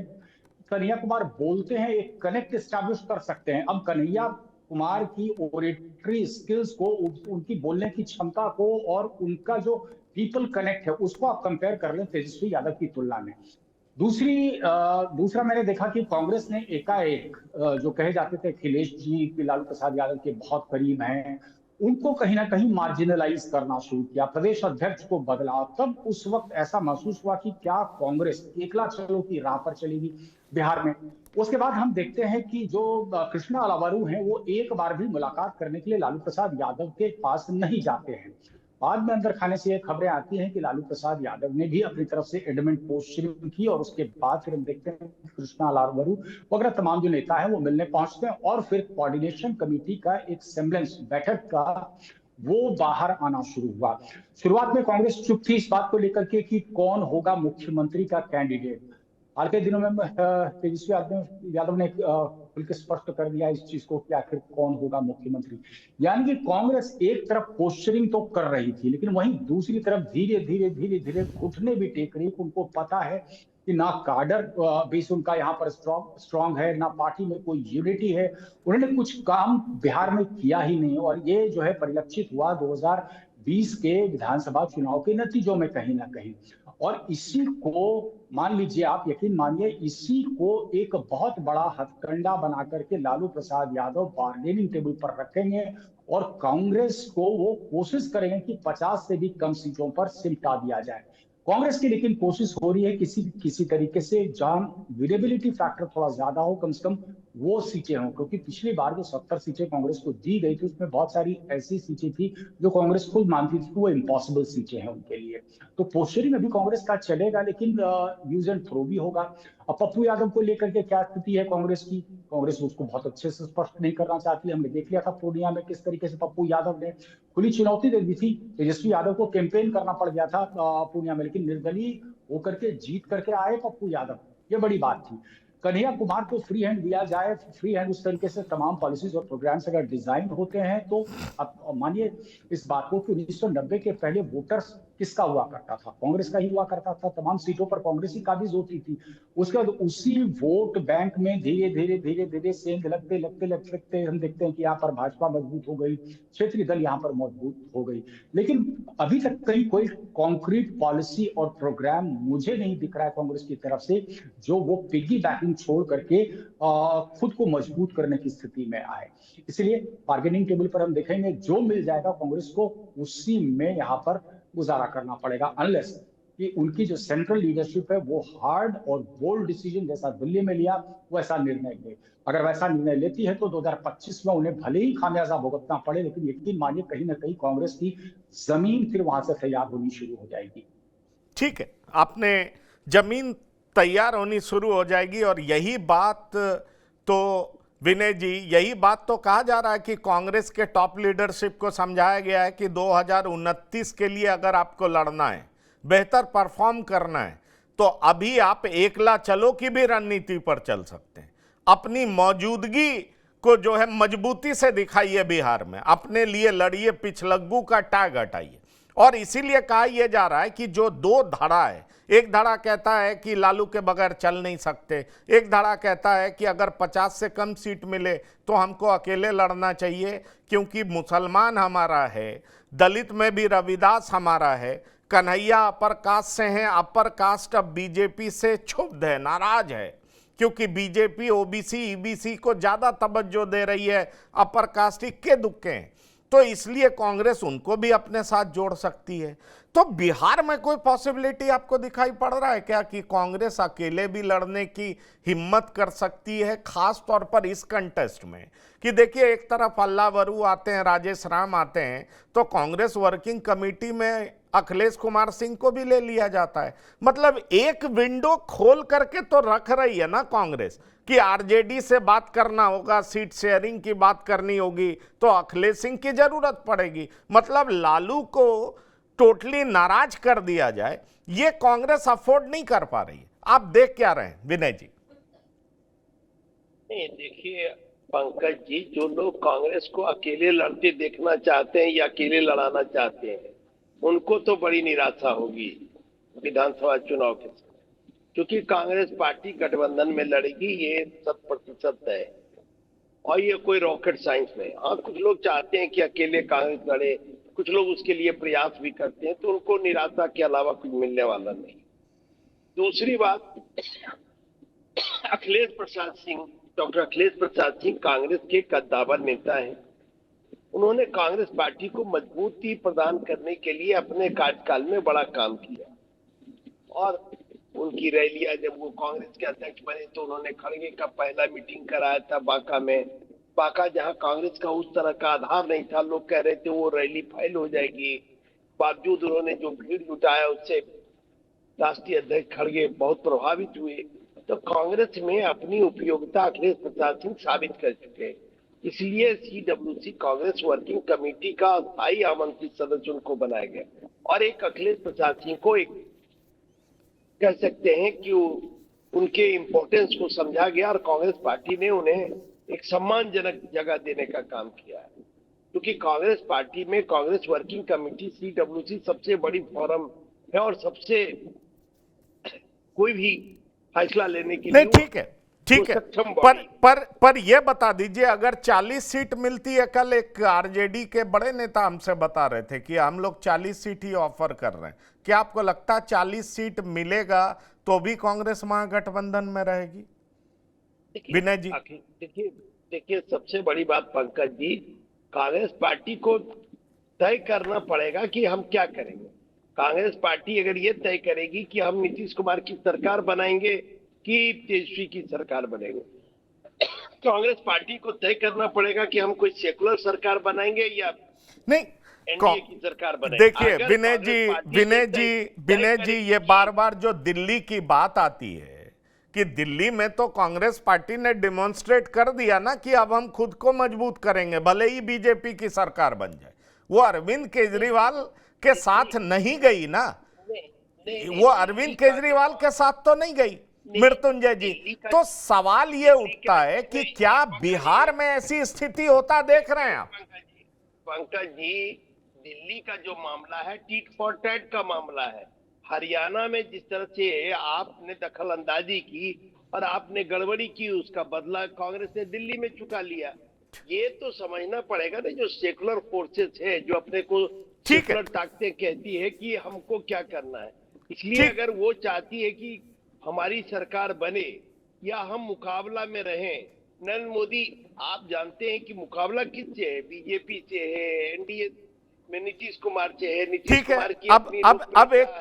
कन्हैया कुमार बोलते हैं, एक कनेक्ट एस्टैब्लिश कर सकते हैं। अब कन्हैया कुमार की ओरेटरी स्किल्स को, उनकी बोलने की क्षमता को और उनका जो पीपल कनेक्ट है उसको आप कंपेयर कर लें तेजस्वी यादव की तुलना में। दूसरा मैंने देखा कि कांग्रेस ने एकाएक जो कहे जाते थे अखिलेश जी की लालू प्रसाद यादव के बहुत करीब हैं, उनको कहीं ना कहीं मार्जिनलाइज करना शुरू किया, प्रदेश अध्यक्ष को बदला। तब उस वक्त ऐसा महसूस हुआ कि क्या कांग्रेस एकला चलो की राह पर चलेगी बिहार में। उसके बाद हम देखते हैं कि जो कृष्णा अलावारू हैं वो एक बार भी मुलाकात करने के लिए लालू प्रसाद यादव के पास नहीं जाते हैं। बाद में अंदर खाने से ये खबरें आती हैं कि लालू प्रसाद यादव ने भी अपनी तरफ से एडमेंट पोस्टरिंग की और उसके बाद फिर हम देखते हैं कृष्णा अलावारू वगैरह तमाम जो नेता हैं वो मिलने पहुंचते हैं और फिर कोऑर्डिनेशन कमेटी का एक सेम्बलेंस बैठक का वो बाहर आना शुरू हुआ। शुरुआत में कांग्रेस चुप थी इस बात को लेकर के कि कौन होगा मुख्यमंत्री का कैंडिडेट। हाल के दिनों में तेजस्वी यादव ने खुल के स्पष्ट कर दिया इस चीज को कि आखिर कौन होगा मुख्यमंत्री। यानी कि कांग्रेस एक तरफ पोस्टरिंग तो कर रही थी, लेकिन वहीं दूसरी तरफ धीरे धीरे घुटने भी टेक रही। उनको पता है कि ना काडर बेस उनका यहाँ पर स्ट्रॉन्ग है, ना पार्टी में कोई यूनिटी है। उन्होंने कुछ काम बिहार में किया ही नहीं और ये जो है परिलक्षित हुआ 2020 के विधानसभा चुनाव के नतीजों में कहीं ना कहीं। और इसी को मान लीजिए, आप यकीन मानिए, इसी को एक बहुत बड़ा हथकंडा बना करके लालू प्रसाद यादव बार्गेनिंग टेबल पर रखेंगे और कांग्रेस को वो कोशिश करेंगे कि 50 से भी कम सीटों पर सिमटा दिया जाए। कांग्रेस की लेकिन कोशिश हो रही है किसी तरीके से जहां विनेबिलिटी फैक्टर थोड़ा ज्यादा हो, कम से कम वो सीटें हों, क्योंकि पिछली बार जो 70 सीटें कांग्रेस को दी गई थी उसमें बहुत सारी ऐसी सीटें थी जो कांग्रेस खुद मानती थी कि वो इम्पॉसिबल सीटें हैं उनके लिए। तो पोस्टरिंग अभी कांग्रेस का चलेगा, लेकिन यूज एंड थ्रो भी होगा। अब पप्पू यादव को लेकर के क्या स्थिति है कांग्रेस की? कांग्रेस उसको बहुत अच्छे से स्पष्ट नहीं करना चाहती। हमने देख लिया था पूर्णिया में किस तरीके से पप्पू यादव ने खुली चुनौती दे दी थी तेजस्वी यादव को, कैंपेन करना पड़ गया था पूर्णिया में, लेकिन निर्दलीय वो करके जीत करके आए पप्पू यादव, ये बड़ी बात थी। कन्हैया कुमार को फ्री हैंड दिया जाए, फ्री हैंड उस तरीके से तमाम पॉलिसीज और प्रोग्राम्स अगर डिजाइन होते हैं तो अब मानिए इस बात को कि 1990 के पहले वोटर्स किसका हुआ करता था, कांग्रेस का ही हुआ करता था, तमाम सीटों पर कांग्रेस ही काबिज होती थी। उसके बाद उसी वोट बैंक में धीरे धीरे सेंध लगते लगते लगते लगते हम देखते हैं कि यहाँ पर भाजपा मजबूत हो गई, क्षेत्रीय दल यहाँ पर मजबूत हो गई। लेकिन अभी तक कहीं कोई कॉन्क्रीट पॉलिसी और प्रोग्राम मुझे नहीं दिख रहा है कांग्रेस की तरफ से जो वो पिग्गी बैंकिंग छोड़ करके खुद को मजबूत करने की स्थिति में आए। इसलिए बार्गेनिंग टेबल पर हम देखेंगे जो मिल जाएगा कांग्रेस को उसी में यहाँ पर गुजारा करना पड़ेगा, अनलेस कि उनकी जो सेंट्रल लीडरशिप है वो हार्ड और बोल्ड डिसीजन जैसा दिल्ली में लिया वैसा निर्णय ले। अगर वैसा निर्णय लेती है तो 2025 में उन्हें भले ही खामियाजा भुगतना पड़े, लेकिन यकीन मानिए कहीं ना कहीं कांग्रेस की जमीन फिर वहां से तैयार होनी शुरू हो जाएगी। ठीक है, आपने जमीन तैयार होनी शुरू हो जाएगी। और यही बात तो विनय जी, यही बात तो कहा जा रहा है कि कांग्रेस के टॉप लीडरशिप को समझाया गया है कि 2029 के लिए अगर आपको लड़ना है, बेहतर परफॉर्म करना है, तो अभी आप एकला चलो की भी रणनीति पर चल सकते हैं। अपनी मौजूदगी को जो है मजबूती से दिखाइए बिहार में, अपने लिए लड़िए, पिछलग्गू का टैग हटाइए। और इसीलिए कहा यह जा रहा है कि जो दो धड़ा है, एक धड़ा कहता है कि लालू के बगैर चल नहीं सकते, एक धड़ा कहता है कि अगर 50 से कम सीट मिले तो हमको अकेले लड़ना चाहिए क्योंकि मुसलमान हमारा है, दलित में भी रविदास हमारा है, कन्हैया अपर कास्ट से हैं, अपर कास्ट अब बीजेपी से क्षुब्ध है, नाराज है क्योंकि बीजेपी ओबीसी ईबीसी को ज्यादा तवज्जो दे रही है, अपर कास्ट इक्के दुक्के हैं, तो इसलिए कांग्रेस उनको भी अपने साथ जोड़ सकती है। तो बिहार में कोई पॉसिबिलिटी आपको दिखाई पड़ रहा है क्या कि कांग्रेस अकेले भी लड़ने की हिम्मत कर सकती है, खास तौर पर इस कंटेस्ट में कि देखिए एक तरफ अल्लाह वरू आते हैं, राजेश राम आते हैं, तो कांग्रेस वर्किंग कमेटी में अखिलेश कुमार सिंह को भी ले लिया जाता है। मतलब एक विंडो खोल करके तो रख रही है ना कांग्रेस कि आरजेडी से बात करना होगा, सीट शेयरिंग की बात करनी होगी तो अखिलेश सिंह की जरूरत पड़ेगी। मतलब लालू को टोटली नाराज कर दिया जाए, ये कांग्रेस अफोर्ड नहीं कर पा रही है। आप देख क्या रहे हैं विनय जी? नहीं, देखिए पंकज जी, जो लोग कांग्रेस को अकेले लड़ते देखना चाहते हैं या अकेले लड़ाना चाहते हैं, उनको तो बड़ी निराशा होगी विधानसभा चुनाव के समय, क्योंकि कांग्रेस पार्टी गठबंधन में लड़ेगी, ये 100% है और ये कोई रॉकेट साइंस नहीं। हाँ, कुछ लोग चाहते हैं कि अकेले कांग्रेस लड़े, कुछ लोग उसके लिए प्रयास भी करते हैं, तो उनको निराशा के अलावा कुछ मिलने वाला नहीं। दूसरी बात, अखिलेश प्रसाद सिंह, डॉक्टर अखिलेश प्रसाद सिंह कांग्रेस के कद्दावर नेता हैं। उन्होंने कांग्रेस पार्टी को मजबूती प्रदान करने के लिए अपने कार्यकाल में बड़ा काम किया और उनकी रैलियां, जब वो कांग्रेस के अध्यक्ष बने तो उन्होंने खड़गे का पहला मीटिंग कराया था बांका में। बांका जहां कांग्रेस का उस तरह का आधार नहीं था, लोग कह रहे थे वो रैली फेल हो जाएगी, बावजूद उन्होंने जो भीड़ जुटाया उससे राष्ट्रीय अध्यक्ष खड़गे बहुत प्रभावित हुए। तो कांग्रेस में अपनी उपयोगिता अखिलेश प्रसाद सिंह साबित कर चुके हैं। इसलिए सीडब्ल्यूसी कांग्रेस वर्किंग कमेटी का स्थायी आमंत्रित सदस्य उनको बनाया गया और एक अखिलेश प्रसाद सिंह को एक कह सकते हैं कि उनके इम्पोर्टेंस को समझा गया और कांग्रेस पार्टी ने उन्हें एक सम्मानजनक जगह देने का काम किया है, क्योंकि कांग्रेस पार्टी में कांग्रेस वर्किंग कमेटी सीडब्ल्यूसी सबसे बड़ी फोरम है और सबसे कोई भी फैसला लेने के लिए ठीक है, ठीक है। पर यह बता दीजिए, अगर 40 सीट मिलती है, कल एक आरजेडी के बड़े नेता हमसे बता रहे थे कि हम लोग 40 सीट ही ऑफर कर रहे हैं, क्या आपको लगता है 40 सीट मिलेगा तो भी कांग्रेस महागठबंधन में रहेगी? विनय जी, देखिए सबसे बड़ी बात पंकज जी, कांग्रेस पार्टी को तय करना पड़ेगा कि हम क्या करेंगे। कांग्रेस पार्टी अगर ये तय करेगी कि हम नीतीश कुमार की सरकार बनाएंगे कि तेजस्वी की सरकार बनेंगे, कांग्रेस पार्टी को तय करना पड़ेगा कि हम कोई सेकुलर सरकार बनाएंगे या नहीं एनडीए की सरकार बनेंगे। देखिए विनय जी, ये बार बार जो दिल्ली की बात आती है कि दिल्ली में तो कांग्रेस पार्टी ने डिमॉन्स्ट्रेट कर दिया ना कि अब हम खुद को मजबूत करेंगे भले ही बीजेपी की सरकार बन जाए। वो अरविंद केजरीवाल के साथ नहीं गई ना। वो अरविंद केजरीवाल के साथ तो नहीं गई मृत्युंजय जी। तो सवाल ये उठता है कि क्या बिहार में ऐसी स्थिति होता देख रहे हैं आप? पंकज जी, दिल्ली का जो मामला है टीट फॉर टैट का मामला है। हरियाणा में जिस तरह से आपने दखल अंदाजी की और आपने गड़बड़ी की, उसका बदला कांग्रेस ने दिल्ली में चुका लिया। ये तो समझना पड़ेगा ना, जो सेकुलर फोर्सेस है, जो अपने को सेकुलर ताकतें कहती है कि हमको क्या करना है। इसलिए अगर वो चाहती है कि हमारी सरकार बने या हम मुकाबला में रहें, नरेंद्र मोदी, आप जानते हैं कि मुकाबला किससे है? बीजेपी से है, एनडीए में नीतीश कुमार से है। नीतीश कुमार की अब एक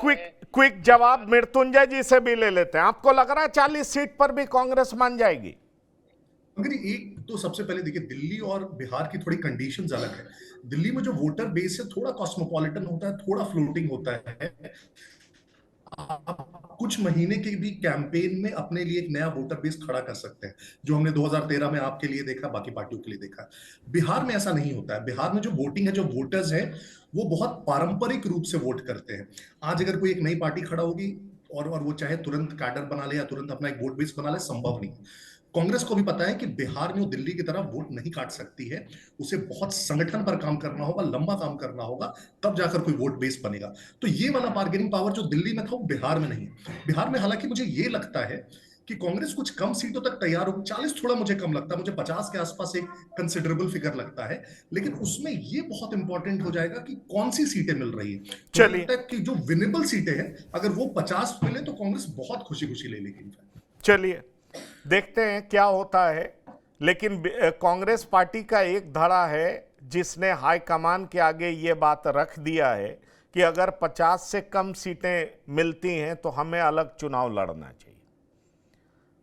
क्विक जवाब मृत्युंजय जी से भी ले लेते हैं। आपको लग रहा है 40 सीट पर भी कांग्रेस मान जाएगी? अगर एक तो सबसे पहले देखिए, दिल्ली और बिहार की थोड़ी कंडीशंस अलग है। दिल्ली में जो वोटर बेस है थोड़ा कॉस्मोपॉलिटन होता है, थोड़ा फ्लोटिंग होता है। आप कुछ महीने के भी कैंपेन में अपने लिए एक नया वोटर बेस खड़ा कर सकते हैं, जो हमने 2013 में आपके लिए देखा, बाकी पार्टियों के लिए देखा। बिहार में ऐसा नहीं होता है। बिहार में जो वोटिंग है, जो वोटर्स हैं, वो बहुत पारंपरिक रूप से वोट करते हैं। आज अगर कोई एक नई पार्टी खड़ा होगी और वो चाहे तुरंत कैडर बना ले या तुरंत अपना एक वोट बेस बना ले, संभव नहीं। कांग्रेस को भी पता है कि बिहार में वो दिल्ली की तरह वोट नहीं काट सकती है। उसे बहुत संगठन पर काम करना होगा, लंबा काम करना होगा, तब जाकर कोई वोट बेस बनेगा। तो ये वाला बार्गेनिंग पावर जो दिल्ली में था, वो बिहार में नहीं है। बिहार में हालांकि मुझे ये लगता है कि कांग्रेस कुछ कम सीटों तक तैयार होगी। 40 थोड़ा मुझे कम लगता है, मुझे 50 के आसपास एक कंसिडरेबल फिगर लगता है। लेकिन उसमें ये बहुत इंपॉर्टेंट हो जाएगा कि कौन सी सीटें मिल रही है। चलिए, कि जो विनेबल सीटें हैं, अगर वो 50 मिले तो कांग्रेस बहुत खुशी खुशी ले लेगी। चलिए देखते हैं क्या होता है। लेकिन कांग्रेस पार्टी का एक धड़ा है जिसने हाईकमान के आगे ये बात रख दिया है कि अगर 50 से कम सीटें मिलती हैं तो हमें अलग चुनाव लड़ना चाहिए।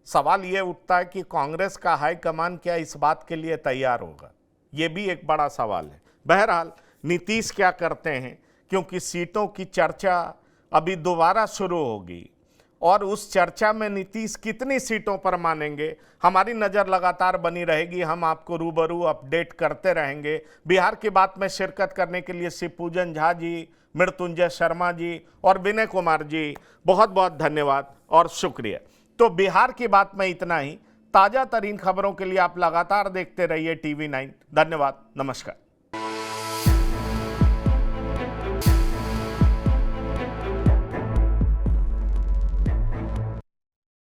सवाल ये उठता है कि कांग्रेस का हाईकमान क्या इस बात के लिए तैयार होगा? ये भी एक बड़ा सवाल है। बहरहाल नीतीश क्या करते हैं, क्योंकि सीटों की चर्चा अभी दोबारा शुरू होगी और उस चर्चा में नीतीश कितनी सीटों पर मानेंगे, हमारी नज़र लगातार बनी रहेगी। हम आपको रूबरू अपडेट करते रहेंगे। बिहार की बात में शिरकत करने के लिए शिवपूजन झा जी, मृत्युंजय शर्मा जी और विनय कुमार जी, बहुत बहुत धन्यवाद और शुक्रिया। तो बिहार की बात में इतना ही। ताज़ा तरीन खबरों के लिए आप लगातार देखते रहिए TV9। धन्यवाद, नमस्कार।